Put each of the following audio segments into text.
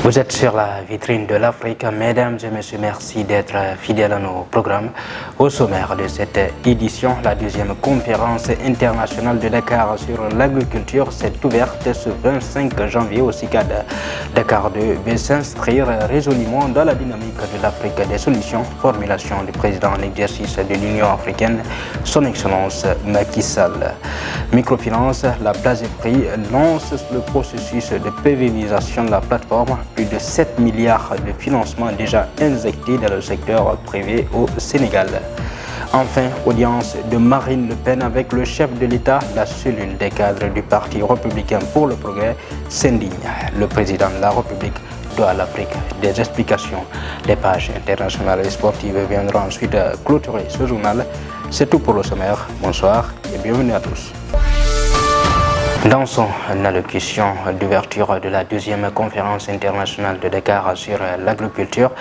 Vous êtes sur la vitrine de l'Afrique. Mesdames et messieurs, merci d'être fidèles à nos programmes. Au sommaire de cette édition, la deuxième conférence internationale de Dakar sur l'agriculture s'est ouverte ce 25 janvier au CICAD. Dakar 2 veut s'inscrire résolument dans la dynamique de l'Afrique des solutions. Formulation du président en exercice de l'Union africaine, son Excellence Macky Sall. Microfinance, la place des prix lance le processus de pérennisation de la plateforme. Plus de 7 milliards de financements déjà injectés dans le secteur privé au Sénégal. Enfin, audience de Marine Le Pen avec le chef de l'État. La cellule des cadres du Parti républicain pour le progrès s'indigne. Le président de la République doit à l'Afrique des explications. Les pages internationales et sportives viendront ensuite clôturer ce journal. C'est tout pour le sommaire. Bonsoir et bienvenue à tous. Dans son allocution d'ouverture de la deuxième conférence internationale de Dakar sur l'agriculture,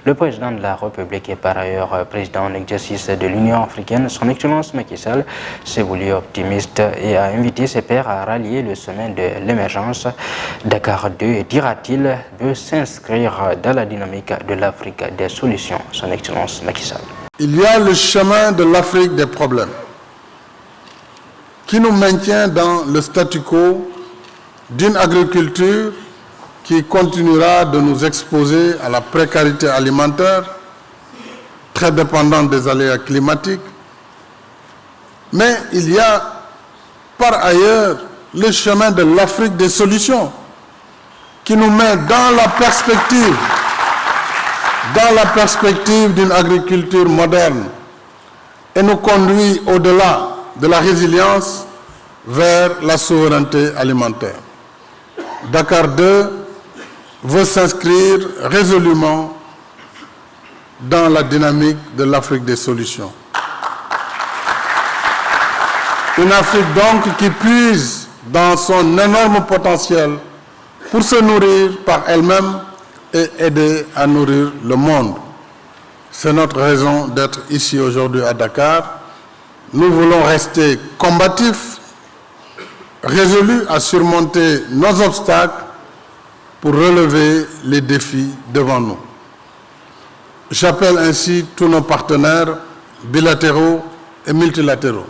le président de la République et par ailleurs président en exercice de l'Union africaine, son Excellence Macky Sall, s'est voulu optimiste et a invité ses pairs à rallier le sommet de l'émergence. Dakar 2, dira-t-il, veut s'inscrire dans la dynamique de l'Afrique des solutions, son Excellence Macky Sall. Il y a le chemin de l'Afrique des problèmes, qui nous maintient dans le statu quo d'une agriculture qui continuera de nous exposer à la précarité alimentaire, très dépendante des aléas climatiques. Mais il y a par ailleurs le chemin de l'Afrique des solutions, qui nous met dans la perspective d'une agriculture moderne et nous conduit au-delà de la résilience vers la souveraineté alimentaire. Dakar 2 veut s'inscrire résolument dans la dynamique de l'Afrique des solutions. Une Afrique donc qui puise dans son énorme potentiel pour se nourrir par elle-même et aider à nourrir le monde. C'est notre raison d'être ici aujourd'hui à Dakar. Nous voulons rester combatifs, résolus à surmonter nos obstacles pour relever les défis devant nous. J'appelle ainsi tous nos partenaires bilatéraux et multilatéraux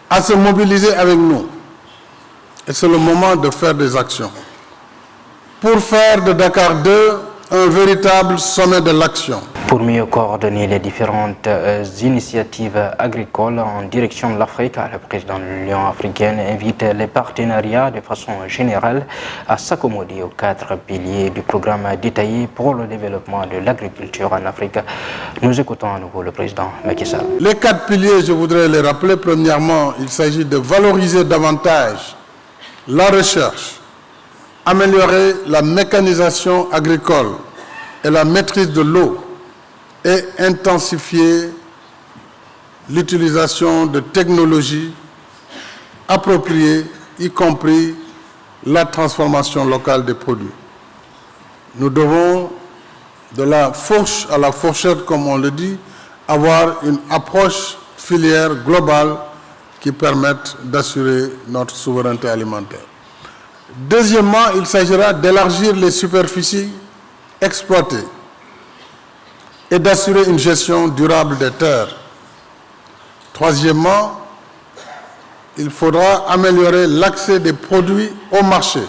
à se mobiliser avec nous. Et c'est le moment de faire des actions pour faire de Dakar 2 un véritable sommet de l'action. Pour mieux coordonner les différentes initiatives agricoles en direction de l'Afrique, le président de l'Union africaine invite les partenariats de façon générale à s'accommoder aux 4 piliers du programme détaillé pour le développement de l'agriculture en Afrique. Nous écoutons à nouveau le président Macky Sall. Les 4 piliers, je voudrais les rappeler. Premièrement, il s'agit de valoriser davantage la recherche, améliorer la mécanisation agricole et la maîtrise de l'eau, et intensifier l'utilisation de technologies appropriées, y compris la transformation locale des produits. Nous devons, de la fourche à la fourchette, comme on le dit, avoir une approche filière globale qui permette d'assurer notre souveraineté alimentaire. Deuxièmement, il s'agira d'élargir les superficies exploitées et d'assurer une gestion durable des terres. Troisièmement, il faudra améliorer l'accès des produits au marché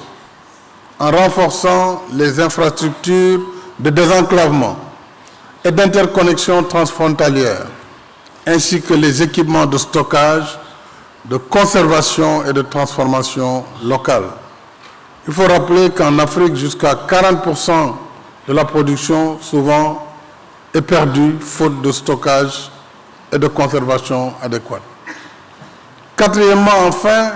en renforçant les infrastructures de désenclavement et d'interconnexion transfrontalière, ainsi que les équipements de stockage, de conservation et de transformation locale. Il faut rappeler qu'en Afrique, jusqu'à 40% de la production, souvent, est perdue faute de stockage et de conservation adéquate. Quatrièmement, enfin,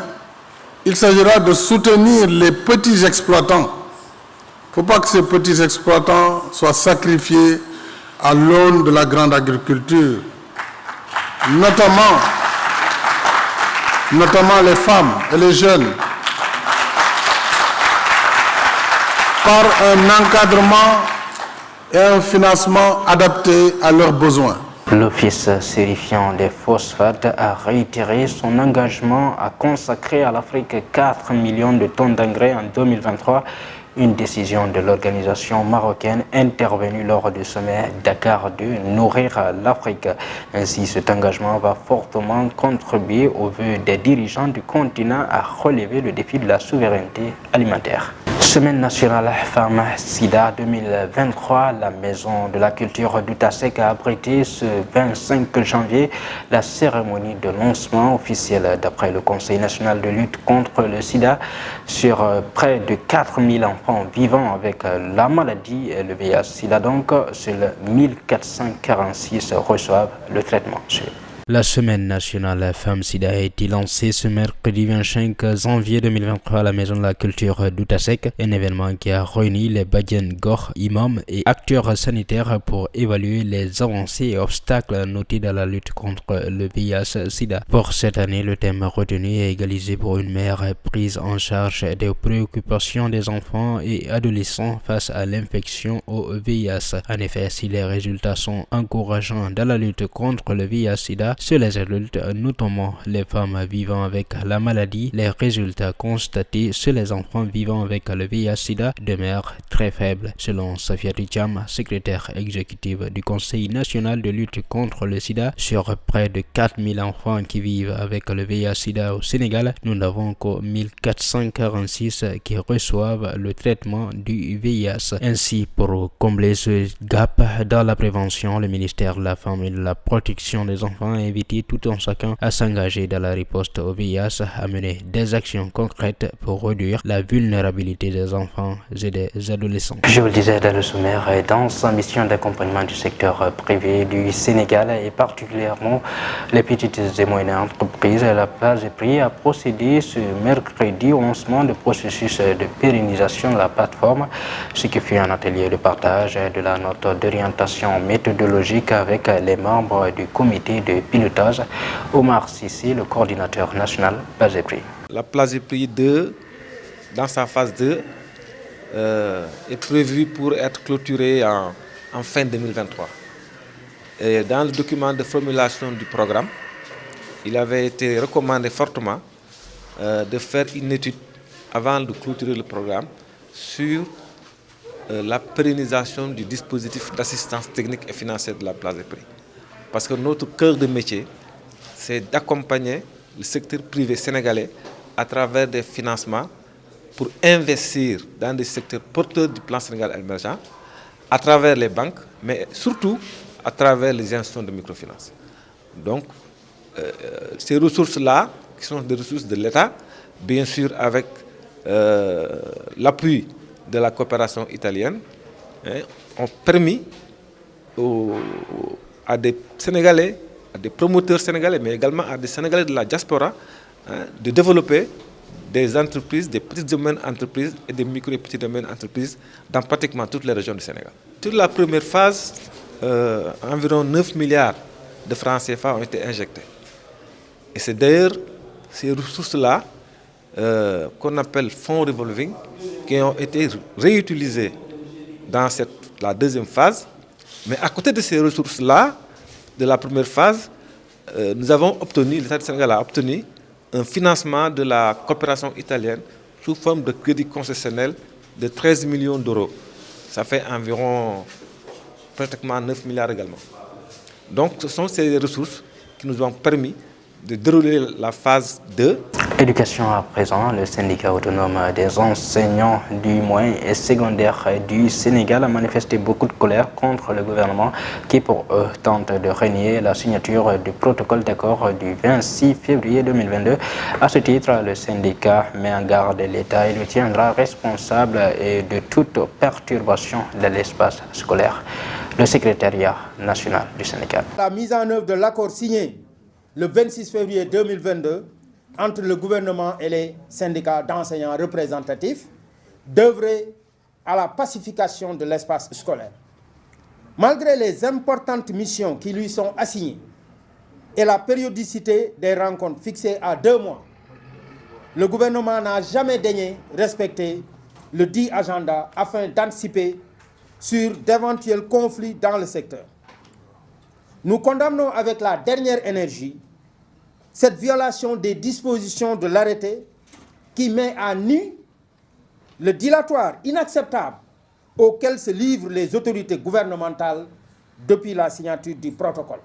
il s'agira de soutenir les petits exploitants. Il ne faut pas que ces petits exploitants soient sacrifiés à l'aune de la grande agriculture, notamment les femmes et les jeunes, par un encadrement et un financement adapté à leurs besoins. L'Office certifiant des phosphates a réitéré son engagement à consacrer à l'Afrique 4 millions de tonnes d'engrais en 2023, une décision de l'organisation marocaine intervenue lors du sommet Dakar de nourrir l'Afrique. Ainsi, cet engagement va fortement contribuer aux vœux des dirigeants du continent à relever le défi de la souveraineté alimentaire. Semaine nationale Femmes Sida 2023, la Maison de la Culture du Tasek a abrité ce 25 janvier la cérémonie de lancement officiel. D'après le Conseil national de lutte contre le sida, sur près de 4000 enfants vivant avec la maladie et le VIH-Sida, donc seuls 1446 reçoivent le traitement. La semaine nationale Femmes Sida a été lancée ce mercredi 25 janvier 2023 à la Maison de la Culture d'Outasek, un événement qui a réuni les Badian Gor, imams et acteurs sanitaires pour évaluer les avancées et obstacles notés dans la lutte contre le VIH-Sida. Pour cette année, le thème retenu est égalisé pour une meilleure prise en charge des préoccupations des enfants et adolescents face à l'infection au VIH. En effet, si les résultats sont encourageants dans la lutte contre le VIH-Sida, chez les adultes, notamment les femmes vivant avec la maladie, les résultats constatés chez les enfants vivant avec le VIH-Sida demeurent très faibles, selon Safiatou Thiam, secrétaire exécutive du Conseil national de lutte contre le sida. Sur près de 4000 enfants qui vivent avec le VIH-Sida au Sénégal, nous n'avons que 1446 qui reçoivent le traitement du VIH. Ainsi, pour combler ce gap dans la prévention, le ministère de la Femme et de la Protection des enfants a invité tout un chacun à s'engager dans la riposte au VIH, à mener des actions concrètes pour réduire la vulnérabilité des enfants et des adolescents. Je vous le disais dans le sommaire, dans sa mission d'accompagnement du secteur privé du Sénégal et particulièrement les petites et moyennes entreprises, la Place des Prix a procédé ce mercredi au lancement du processus de pérennisation de la plateforme, ce qui fut un atelier de partage de la note d'orientation méthodologique avec les membres du comité de pilotage. Omar Sissi, le coordinateur national Place des Prix. La Place des Prix 2, dans sa phase 2, est prévue pour être clôturée en fin 2023. Et dans le document de formulation du programme, il avait été recommandé fortement de faire une étude avant de clôturer le programme sur la pérennisation du dispositif d'assistance technique et financière de la Place des Prix. Parce que notre cœur de métier, c'est d'accompagner le secteur privé sénégalais à travers des financements pour investir dans des secteurs porteurs du plan Sénégal émergent, à travers les banques, mais surtout à travers les institutions de microfinance. Donc, ces ressources-là, qui sont des ressources de l'État, bien sûr avec l'appui de la coopération italienne, ont permis à des Sénégalais, à des promoteurs sénégalais, mais également à des Sénégalais de la diaspora, de développer des entreprises, des petites et moyennes entreprises et des micro et petites et moyennes entreprises dans pratiquement toutes les régions du Sénégal. Sur la première phase, environ 9 milliards de francs CFA ont été injectés. Et c'est d'ailleurs ces ressources-là qu'on appelle fonds revolving qui ont été réutilisés dans la deuxième phase. Mais à côté de ces ressources-là, de la première phase, nous avons obtenu, l'État du Sénégal a obtenu un financement de la coopération italienne sous forme de crédit concessionnel de 13 millions d'euros. Ça fait environ pratiquement 9 milliards également. Donc ce sont ces ressources qui nous ont permis de dérouler la phase 2. Éducation à présent, le syndicat autonome des enseignants du moyen et secondaire du Sénégal a manifesté beaucoup de colère contre le gouvernement qui pour eux tente de renier la signature du protocole d'accord du 26 février 2022. À ce titre, le syndicat met en garde l'État et le tiendra responsable de toute perturbation de l'espace scolaire. Le secrétariat national du Sénégal. La mise en œuvre de l'accord signé le 26 février 2022 entre le gouvernement et les syndicats d'enseignants représentatifs d'œuvrer à la pacification de l'espace scolaire. Malgré les importantes missions qui lui sont assignées et la périodicité des rencontres fixées à 2 mois, le gouvernement n'a jamais daigné respecter le dit agenda afin d'anticiper sur d'éventuels conflits dans le secteur. Nous condamnons avec la dernière énergie cette violation des dispositions de l'arrêté qui met à nu le dilatoire inacceptable auquel se livrent les autorités gouvernementales depuis la signature du protocole.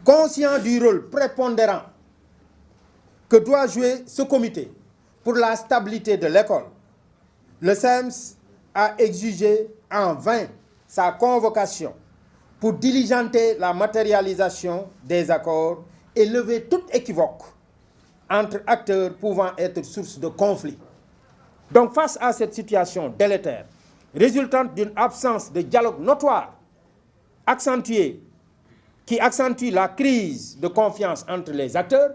Conscient du rôle prépondérant que doit jouer ce comité pour la stabilité de l'école, le SAEMS a exigé en vain sa convocation pour diligenter la matérialisation des accords et lever toute équivoque entre acteurs pouvant être source de conflit. Donc face à cette situation délétère, résultante d'une absence de dialogue notoire, qui accentue la crise de confiance entre les acteurs,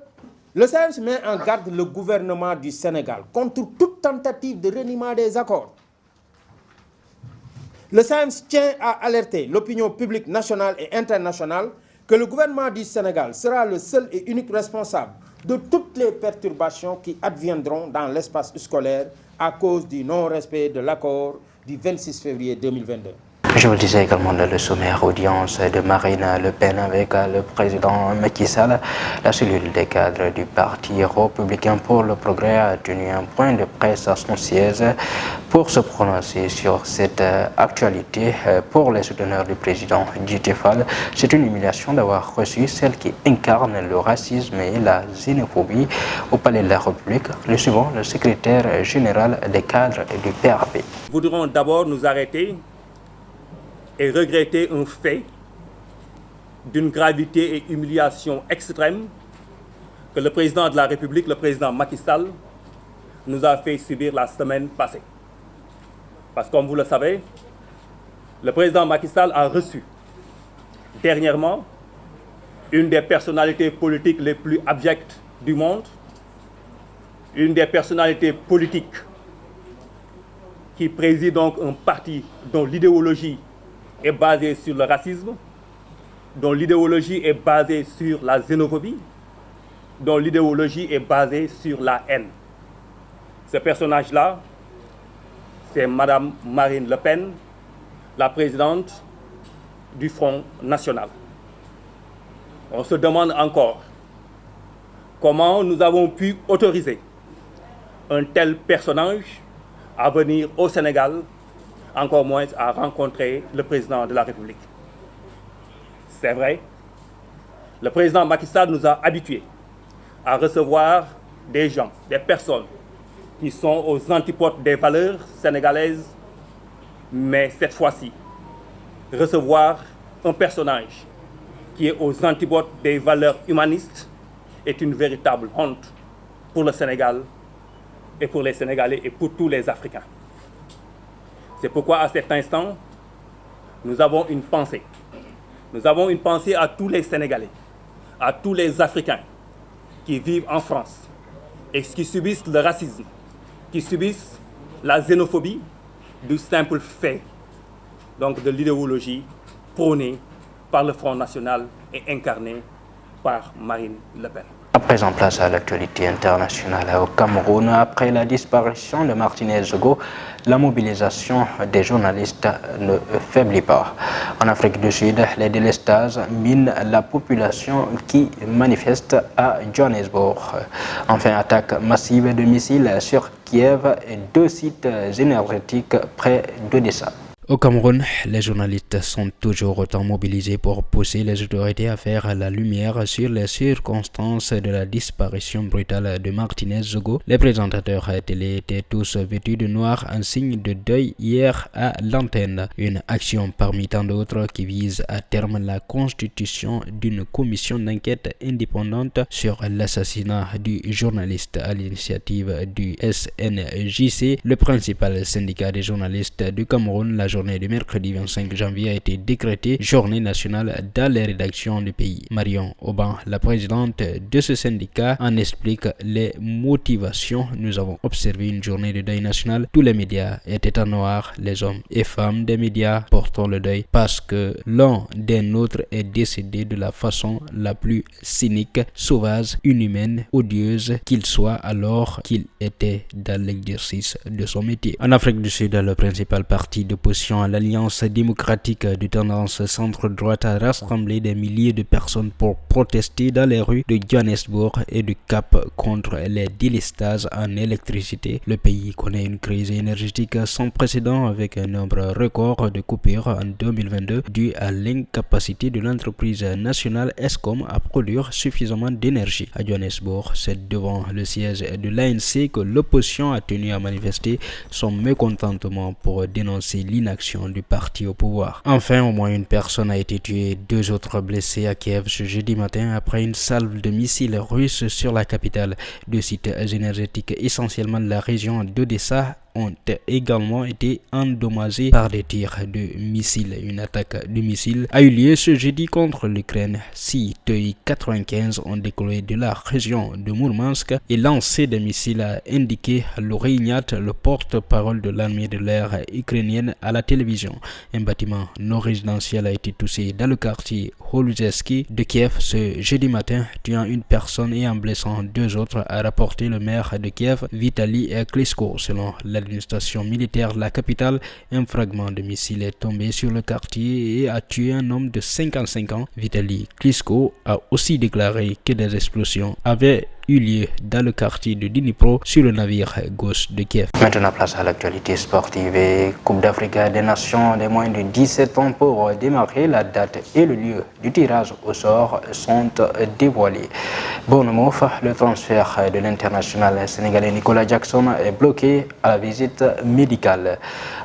le SAEMS met en garde le gouvernement du Sénégal contre toute tentative de reniement des accords. Le SAEMS tient à alerter l'opinion publique nationale et internationale que le gouvernement du Sénégal sera le seul et unique responsable de toutes les perturbations qui adviendront dans l'espace scolaire à cause du non-respect de l'accord du 26 février 2022. Je vous le disais également dans le sommaire, audience de Marine Le Pen avec le président Macky Sall. La cellule des cadres du Parti républicain pour le progrès a tenu un point de presse à son siège pour se prononcer sur cette actualité. Pour les souteneurs du président Déthié Fall, c'est une humiliation d'avoir reçu celle qui incarne le racisme et la xénophobie au Palais de la République. Le suivant, le secrétaire général des cadres du PRP. Nous voudrons d'abord nous arrêter et regretter un fait d'une gravité et humiliation extrême que le président de la République, le président Macky Sall, nous a fait subir la semaine passée. Parce que comme vous le savez, le président Macky Sall a reçu dernièrement une des personnalités politiques les plus abjectes du monde, une des personnalités politiques qui préside donc un parti dont l'idéologie est basée sur le racisme, dont l'idéologie est basée sur la xénophobie, dont l'idéologie est basée sur la haine. Ce personnage-là, c'est Madame Marine Le Pen, la présidente du Front National. On se demande encore comment nous avons pu autoriser un tel personnage à venir au Sénégal, encore moins à rencontrer le président de la République. C'est vrai, le président Macky Sall nous a habitués à recevoir des gens, des personnes qui sont aux antipodes des valeurs sénégalaises, mais cette fois-ci, recevoir un personnage qui est aux antipodes des valeurs humanistes est une véritable honte pour le Sénégal et pour les Sénégalais et pour tous les Africains. C'est pourquoi à cet instant, nous avons une pensée. Nous avons une pensée à tous les Sénégalais, à tous les Africains qui vivent en France et qui subissent le racisme, qui subissent la xénophobie du simple fait donc de l'idéologie prônée par le Front National et incarnée par Marine Le Pen. À présent, place à l'actualité internationale au Cameroun. Après la disparition de Martinez Zogo, la mobilisation des journalistes ne faiblit pas. En Afrique du Sud, les délestages minent la population qui manifeste à Johannesburg. Enfin, attaque massive de missiles sur Kiev et 2 sites énergétiques près d'Odessa. Au Cameroun, les journalistes sont toujours autant mobilisés pour pousser les autorités à faire la lumière sur les circonstances de la disparition brutale de Martinez Zogo. Les présentateurs télé étaient tous vêtus de noir, un signe de deuil hier à l'antenne. Une action parmi tant d'autres qui vise à terme la constitution d'une commission d'enquête indépendante sur l'assassinat du journaliste à l'initiative du SNJC, le principal syndicat des journalistes du Cameroun. La journée du mercredi 25 janvier a été décrétée journée nationale dans les rédactions du pays. Marion Auban, la présidente de ce syndicat, en explique les motivations. Nous avons observé une journée de deuil national. Tous les médias étaient en noir. Les hommes et femmes des médias portant le deuil parce que l'un des nôtres est décédé de la façon la plus cynique, sauvage, inhumaine, odieuse qu'il soit alors qu'il était dans l'exercice de son métier. En Afrique du Sud, le principal parti d'opposition l'opposition à l'Alliance démocratique de tendance centre-droite a rassemblé des milliers de personnes pour protester dans les rues de Johannesburg et du Cap contre les délestages en électricité. Le pays connaît une crise énergétique sans précédent avec un nombre record de coupures en 2022 dû à l'incapacité de l'entreprise nationale Eskom à produire suffisamment d'énergie. À Johannesburg, c'est devant le siège de l'ANC que l'opposition a tenu à manifester son mécontentement pour dénoncer l'inaction du parti au pouvoir. Enfin, au moins une personne a été tuée, 2 autres blessés à Kiev ce jeudi matin après une salve de missiles russes sur la capitale. 2 sites énergétiques essentiellement de la région d'Odessa ont également été endommagés par des tirs de missiles. Une attaque de missiles a eu lieu ce jeudi contre l'Ukraine. 6 Tu-95 ont décollé de la région de Mourmansk et lancé des missiles, a indiqué Louregnat, le porte-parole de l'armée de l'air ukrainienne à la télévision. Un bâtiment non résidentiel a été touché dans le quartier Holuzevski de Kiev ce jeudi matin, tuant une personne et en blessant 2 autres, a rapporté le maire de Kiev, Vitaly Klitschko. Selon l'administration militaire de la capitale, un fragment de missile est tombé sur le quartier et a tué un homme de 55 ans. Vitaly Klitschko a aussi déclaré que des explosions avaient eu lieu dans le quartier de Dnipro sur le navire gauche de Kiev. Maintenant, place à l'actualité sportive et Coupe d'Afrique des Nations des moins de 17 ans pour démarrer. La date et le lieu du tirage au sort sont dévoilés. Bournemouth, le transfert de l'international sénégalais Nicolas Jackson est bloqué à la visite médicale.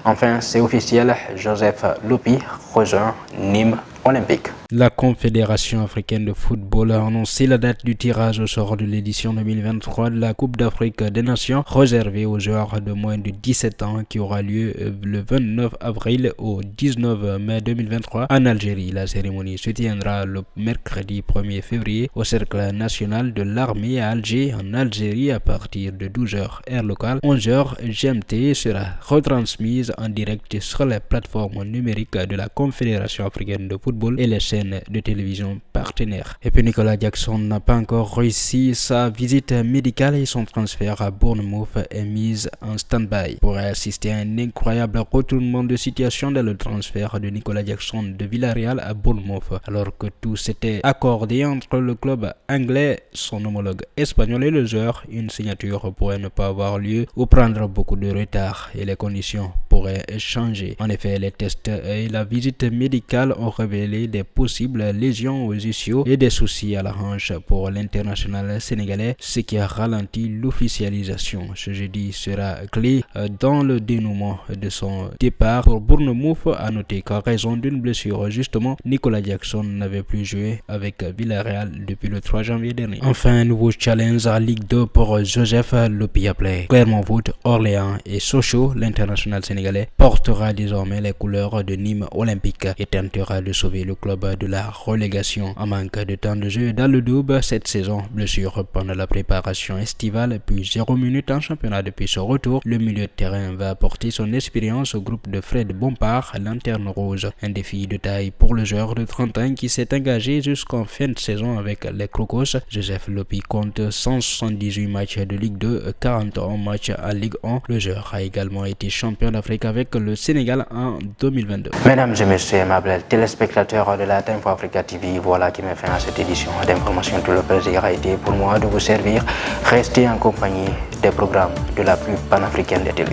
Enfin, c'est officiel, Joseph Lopi rejoint Nîmes Olympique. La Confédération africaine de football a annoncé la date du tirage au sort de l'édition 2023 de la Coupe d'Afrique des Nations réservée aux joueurs de moins de 17 ans qui aura lieu le 29 avril au 19 mai 2023 en Algérie. La cérémonie se tiendra le mercredi 1er février au Cercle national de l'armée à Alger en Algérie à partir de 12h heure locale. 11h GMT sera retransmise en direct sur les plateformes numériques de la Confédération africaine de football et les chaînes de télévision partenaires. Et puis Nicolas Jackson n'a pas encore réussi sa visite médicale et son transfert à Bournemouth est mis en stand-by. Pour assister à un incroyable retournement de situation dans le transfert de Nicolas Jackson de Villarreal à Bournemouth, alors que tout s'était accordé entre le club anglais, son homologue espagnol et le joueur, une signature pourrait ne pas avoir lieu ou prendre beaucoup de retard et les conditions pourraient changer. En effet, les tests et la visite médicale ont révélé des possibles lésions aux ischios et des soucis à la hanche pour l'international sénégalais, ce qui a ralenti l'officialisation. Ce jeudi sera clé dans le dénouement de son départ pour Bournemouth. À noter qu'en raison d'une blessure, justement, Nicolas Jackson n'avait plus joué avec Villarreal depuis le 3 janvier dernier. Enfin, un nouveau challenge en Ligue 2 pour Joseph Lopi Play. Clermont Foot, Orléans et Sochaux, l'international sénégalais, portera désormais les couleurs de Nîmes Olympique et tentera de sauver le club de la relégation. En manque de temps de jeu dans le double cette saison, blessure pendant la préparation estivale puis 0 minutes en championnat depuis son retour, le milieu de terrain va apporter son expérience au groupe de Fred Bompard, lanterne rose. Un défi de taille pour le joueur de 30 ans qui s'est engagé jusqu'en fin de saison avec les Crocos. Joseph Lopi compte 178 matchs de Ligue 2, 41 matchs en Ligue 1. Le joueur a également été champion d'Afrique avec le Sénégal en 2022. Mesdames et messieurs, aimables téléspectateurs de la Info Africa TV, voilà qui met fin à cette édition d'information. Tout le plaisir a été pour moi de vous servir. Restez en compagnie des programmes de la plus panafricaine des télé.